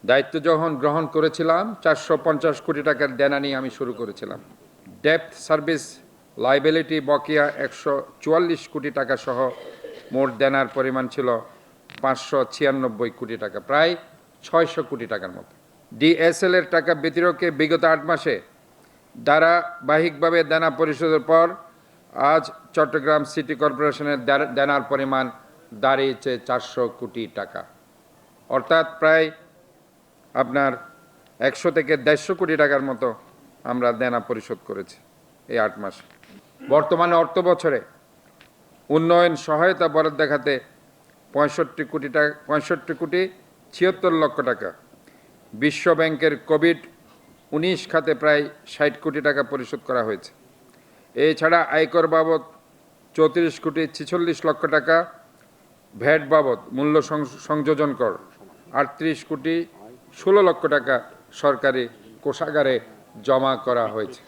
দায়িত্ব যখন গ্রহণ করেছিলাম 450 কোটি টাকার দেনা নিয়ে আমি শুরু করেছিলাম। ডেপ্থ সার্ভিস লাইবিলিটি বকেয়া 144 কোটি টাকা সহ মোট দেনার পরিমাণ ছিল 596 কোটি টাকা, প্রায় 600 কোটি টাকার মতো। ডিএসএল এর টাকা ব্যতিরেকে বিগত 8 মাসে ধারাবাহিকভাবে দেনা পরিশোধের পর আজ চট্টগ্রাম সিটি কর্পোরেশনের দেনার পরিমাণ দাঁড়িয়েছে 400 কোটি টাকা, অর্থাৎ প্রায় আপনার 100 থেকে 150 কোটি টাকার মতো আমরা দেনা পরিশোধ করেছি এই 8 মাসে। বর্তমানে অর্থ বছরে উন্নয়ন সহায়তা বরাদ্দ খাতে 65 কোটি 76 লক্ষ টাকা, বিশ্ব ব্যাংকের কোভিড-19 খাতে প্রায় 60 কোটি টাকা পরিশোধ করা হয়েছে। এছাড়া আয়কর বাবদ 34 কোটি 46 লক্ষ টাকা, ভ্যাট বাবদ মূল্য সংযোজন কর 38 কোটি 16 লক্ষ টাকা সরকারি কোষাগারে জমা করা হয়েছে।